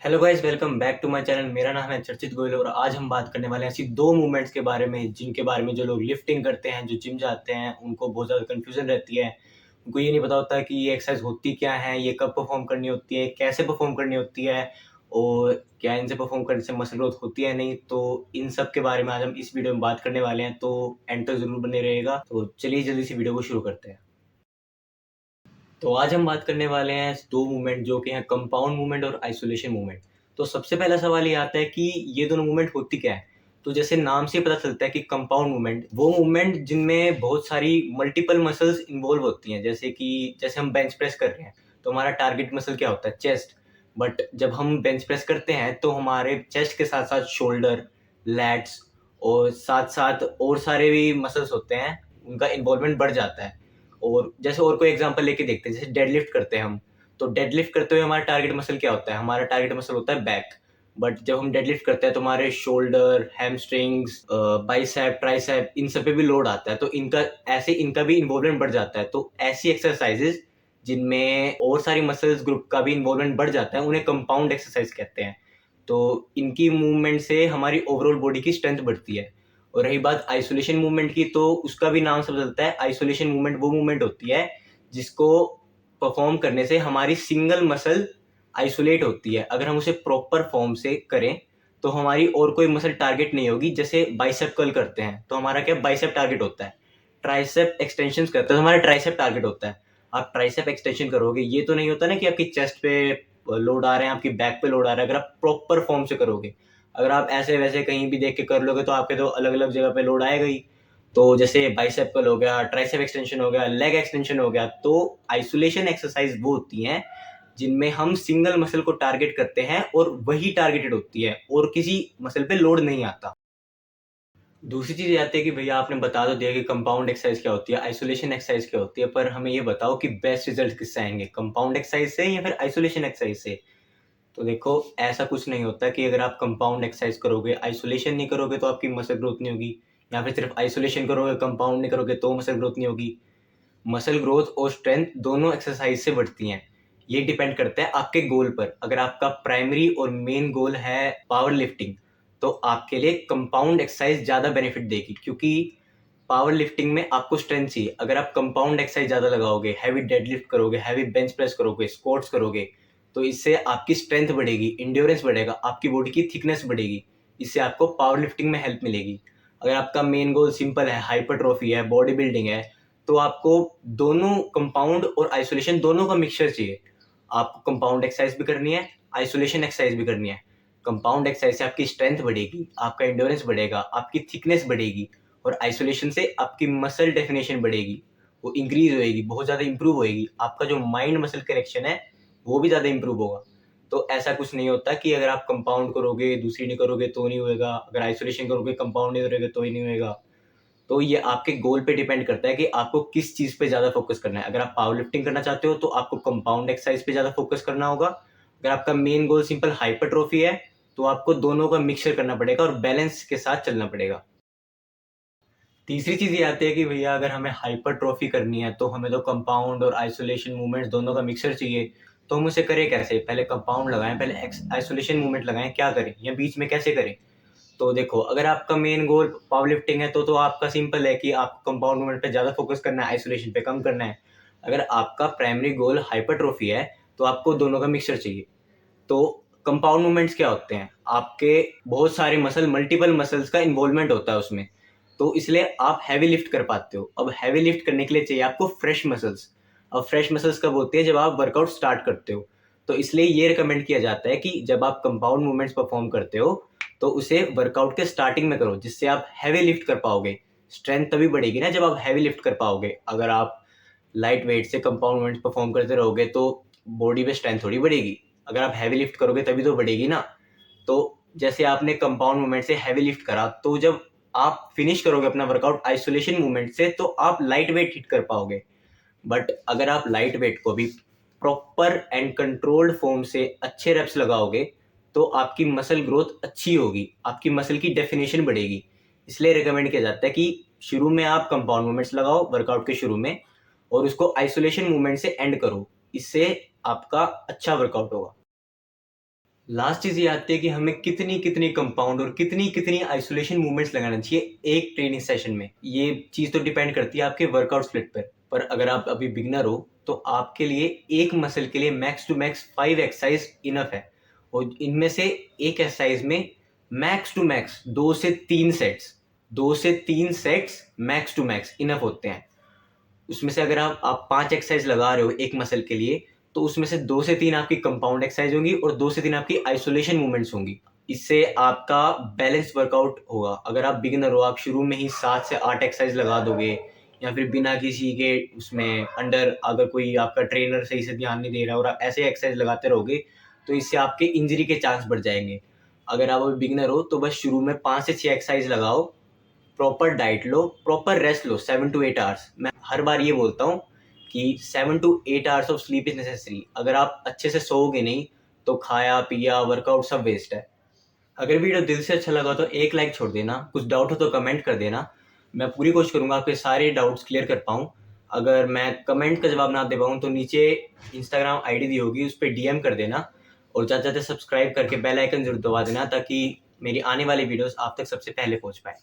Hello guys, welcome back to my channel. मेरा नाम है चर्चित गोयल और आज हम बात करने वाले हैं ऐसी दो मूवमेंट्स के बारे में जिनके बारे में जो लोग लिफ्टिंग करते हैं, जो जिम जाते हैं, उनको बहुत ज़्यादा कन्फ्यूजन रहती है। उनको ये नहीं पता होता कि ये एक्सरसाइज होती क्या है, ये कब परफॉर्म करनी होती है, कैसे परफॉर्म करनी होती है और क्या इनसे परफॉर्म करने से मसल ग्रोथ होती है नहीं। तो इन सब के बारे में आज हम इस वीडियो में बात करने वाले हैं, तो एंड तक जरूर बने रहेगा। तो चलिए जल्दी से वीडियो को शुरू करते हैं। तो आज हम बात करने वाले हैं दो मूवमेंट जो कि हैं कंपाउंड मूवमेंट और आइसोलेशन मूवमेंट। तो सबसे पहला सवाल ये आता है कि ये दोनों मूवमेंट होती क्या है। तो जैसे नाम से पता चलता है कि कंपाउंड मूवमेंट वो मूवमेंट जिनमें बहुत सारी मल्टीपल मसल्स इन्वॉल्व होती हैं। जैसे हम बेंच प्रेस कर रहे हैं तो हमारा टारगेट मसल क्या होता है, चेस्ट। बट जब हम बेंच प्रेस करते हैं तो हमारे चेस्ट के साथ साथ शोल्डर, लैट्स और साथ साथ और सारे भी मसल्स होते हैं, उनका इन्वॉल्वमेंट बढ़ जाता है। और जैसे और कोई एग्जांपल लेके देखते हैं, जैसे डेडलिफ्ट करते हैं हम। तो डेडलिफ्ट करते हुए हमारा टारगेट मसल क्या होता है, हमारा टारगेट मसल होता है बैक। बट जब हम डेडलिफ्ट करते हैं तो हमारे शोल्डर, हैमस्ट्रिंग्स, बाइसेप, ट्राइसेप, इन सब पे भी लोड आता है, तो इनका भी इन्वॉल्वमेंट बढ़ जाता है। तो ऐसी एक्सरसाइजेज जिनमें और सारी मसल्स ग्रुप का भी इन्वॉल्वमेंट बढ़ जाता है, उन्हें कंपाउंड एक्सरसाइज कहते हैं। तो इनकी मूवमेंट से हमारी ओवरऑल बॉडी की स्ट्रेंथ बढ़ती है। और रही बात आइसोलेशन मूवमेंट की, तो उसका भी नाम सब चलता है। आइसोलेशन मूवमेंट वो मूवमेंट होती है जिसको परफॉर्म करने से हमारी सिंगल मसल आइसोलेट होती है। अगर हम उसे प्रॉपर फॉर्म से करें तो हमारी और कोई मसल टारगेट नहीं होगी। जैसे बाइसेप कर्ल करते हैं तो हमारा क्या बाइसेप टारगेट होता है, ट्राइसेप एक्सटेंशन करते हैं तो हमारा ट्राइसेप टारगेट होता है। आप ट्राइसेप एक्सटेंशन करोगे, ये तो नहीं होता ना कि आपकी चेस्ट पे लोड आ रहे हैं, आपकी बैक पे लोड आ रहा है। अगर आप प्रॉपर फॉर्म से करोगे, अगर आप ऐसे वैसे कहीं भी देख के कर लोगे तो आपके तो अलग अलग जगह पे लोड आएगा ही। तो जैसे बाइसेप कर्ल हो गया, ट्राइसेप एक्सटेंशन हो गया, लेग एक्सटेंशन हो गया। तो आइसोलेशन एक्सरसाइज वो होती हैं जिनमें हम सिंगल मसल को टारगेट करते हैं और वही टारगेटेड होती है और किसी मसल पे लोड नहीं आता। दूसरी चीज ये आती है कि भैया आपने बता तो दिया कि कंपाउंड एक्सरसाइज क्या होती है, आइसोलेशन एक्सरसाइज क्या होती है, पर हमें ये बताओ कि बेस्ट रिजल्ट किससे आएंगे, कंपाउंड एक्सरसाइज से या फिर आइसोलेशन एक्सरसाइज से। तो देखो, ऐसा कुछ नहीं होता कि अगर आप कंपाउंड एक्सरसाइज करोगे, आइसोलेशन नहीं करोगे तो आपकी मसल ग्रोथ नहीं होगी, या फिर सिर्फ आइसोलेशन करोगे, कंपाउंड नहीं करोगे तो मसल ग्रोथ नहीं होगी। मसल ग्रोथ और स्ट्रेंथ दोनों एक्सरसाइज से बढ़ती हैं। ये डिपेंड करता है आपके गोल पर। अगर आपका प्राइमरी और मेन गोल है पावर लिफ्टिंग, तो आपके लिए कंपाउंड एक्सरसाइज ज़्यादा बेनिफिट देगी, क्योंकि पावर लिफ्टिंग में आपको स्ट्रेंथ चाहिए। अगर आप कंपाउंड एक्सरसाइज ज़्यादा लगाओगे, हैवी डेडलिफ्ट करोगे, हैवी बेंच प्रेस करोगे, स्क्वाट्स करोगे, तो इससे आपकी स्ट्रेंथ बढ़ेगी, इंड्योरेंस बढ़ेगा, आपकी बॉडी की थिकनेस बढ़ेगी। इससे आपको पावर लिफ्टिंग में हेल्प मिलेगी। अगर आपका मेन गोल सिंपल है, हाइपरट्रॉफी है, बॉडी बिल्डिंग है, तो आपको दोनों कंपाउंड और आइसोलेशन दोनों का मिक्सचर चाहिए। आपको कंपाउंड एक्सरसाइज भी करनी है, आइसोलेशन एक्सरसाइज भी करनी है। कंपाउंड एक्सरसाइज से आपकी स्ट्रेंथ बढ़ेगी, आपका एंड्योरेंस बढ़ेगा, आपकी थिकनेस बढ़ेगी। और आइसोलेशन से आपकी मसल डेफिनेशन बढ़ेगी, वो इंक्रीज होएगी, बहुत ज़्यादा इंप्रूव होएगी। आपका जो माइंड मसल कनेक्शन है वो भी ज़्यादा इंप्रूव होगा। तो ऐसा कुछ नहीं होता कि अगर आप कंपाउंड करोगे दूसरी नहीं करोगे तो नहीं होएगा, अगर आइसोलेशन करोगे कंपाउंड नहीं करोगे तो ही नहीं होएगा। तो ये आपके गोल पे डिपेंड करता है कि आपको किस चीज़ पे ज़्यादा फोकस करना है। अगर आप पावर लिफ्टिंग करना चाहते हो तो आपको कंपाउंड एक्सरसाइज पे ज़्यादा फोकस करना होगा। अगर आपका मेन गोल सिंपल हाइपरट्रॉफी है तो आपको दोनों का मिक्सचर करना पड़ेगा और बैलेंस के साथ चलना पड़ेगा। तीसरी चीज़ ये आती है कि भैया अगर हमें हाइपरट्रॉफी करनी है तो हमें तो कंपाउंड और आइसोलेशन मूवमेंट्स दोनों का मिक्सचर चाहिए। तो हम उसे करें कैसे, पहले कंपाउंड लगाएं, पहले आइसोलेशन मूवमेंट लगाएं, क्या करें या बीच में कैसे करें। तो देखो, अगर आपका मेन गोल पावर लिफ्टिंग है तो आपका सिंपल है कि आपको कंपाउंड मूवमेंट पे ज़्यादा फोकस करना है, आइसोलेशन पे कम करना है। अगर आपका प्राइमरी गोल हाइपरट्रॉफी है तो आपको दोनों का मिक्सचर चाहिए। तो कंपाउंड मूवमेंट्स क्या होते हैं, आपके बहुत सारे मल्टीपल मसल्स का इन्वॉल्वमेंट होता है उसमें। तो इसलिए आप हैवी लिफ्ट कर पाते हो। अब हैवी लिफ्ट करने के लिए चाहिए आपको फ्रेश मसल्स। अब फ्रेश मसल्स कब होती है, जब आप वर्कआउट स्टार्ट करते हो। तो इसलिए ये रिकमेंड किया जाता है कि जब आप कंपाउंड मूवमेंट्स परफॉर्म करते हो तो उसे वर्कआउट के स्टार्टिंग में करो, जिससे आप हैवी लिफ्ट कर पाओगे। स्ट्रेंथ तभी बढ़ेगी ना जब आप हैवी लिफ्ट कर पाओगे। अगर आप लाइट वेट से कंपाउंड मूवमेंट्स परफॉर्म करते रहोगे तो बॉडी में स्ट्रेंथ थोड़ी बढ़ेगी। अगर आप हैवी लिफ्ट करोगे तभी तो बढ़ेगी ना। तो जैसे आपने कंपाउंड मूवमेंट से हैवी लिफ्ट करा, तो जब आप फिनिश करोगे अपना वर्कआउट आइसोलेशन मूवमेंट से तो आप लाइट वेट हिट कर पाओगे। बट अगर आप लाइट वेट को भी प्रॉपर एंड कंट्रोल्ड फॉर्म से अच्छे रेप्स लगाओगे तो आपकी मसल ग्रोथ अच्छी होगी, आपकी मसल की डेफिनेशन बढ़ेगी। इसलिए रिकमेंड किया जाता है कि शुरू में आप कंपाउंड मूवमेंट्स लगाओ वर्कआउट के शुरू में, और उसको आइसोलेशन मूवमेंट से एंड करो। इससे आपका अच्छा वर्कआउट होगा। लास्ट चीज़ ये आती है कि हमें कितनी कितनी कंपाउंड और कितनी कितनी आइसोलेशन मूवमेंट्स लगाना चाहिए एक ट्रेनिंग सेशन में। ये चीज़ तो डिपेंड करती है आपके वर्कआउट स्प्लिट पर अगर आप अभी बिगनर हो तो आपके लिए एक मसल के लिए max to max 5 exercise enough है, और इनमें से एक एक्सरसाइज में मैक्स टू मैक्स 2 से 3 sets max to max enough होते हैं। उसमें से अगर आप 5 एक्सरसाइज लगा रहे हो एक मसल के लिए, तो उसमें से 2 से 3 आपकी कंपाउंड एक्सरसाइज होंगी और 2 से 3 आपकी आइसोलेशन मूवमेंट्स होंगी। इससे आपका बैलेंस वर्कआउट होगा। अगर आप बिगिनर हो, आप शुरू में ही 7 से 8 एक्सरसाइज लगा दोगे, या फिर बिना किसी के उसमें अंडर, अगर कोई आपका ट्रेनर सही से ध्यान नहीं दे रहा और आप ऐसे एक्सरसाइज लगाते रहोगे, तो इससे आपके इंजरी के चांस बढ़ जाएंगे। अगर आप अभी बिगिनर हो तो बस शुरू में 5 से 6 एक्सरसाइज लगाओ, proper diet low, proper rest low 7 to 8 hours. मैं हर बार ये बोलता हूँ कि 7 to 8 hours of sleep is necessary. अगर आप अच्छे से सोओगे नहीं तो खाया पिया वर्कआउट सब वेस्ट है। अगर वीडियो दिल से अच्छा लगा तो एक लाइक छोड़ देना, कुछ डाउट हो तो कमेंट कर देना। मैं पूरी कोशिश करूंगा आपके सारे डाउट्स क्लियर कर पाऊँ। अगर मैं कमेंट का जवाब ना दे पाऊँ तो नीचे इंस्टाग्राम आईडी दी होगी, उस पर डीएम कर देना, और ज़्यादा से ज़्यादा सब्सक्राइब करके बेल आइकन जरूर दबा देना, ताकि मेरी आने वाली वीडियोस आप तक सबसे पहले पहुंच पाए।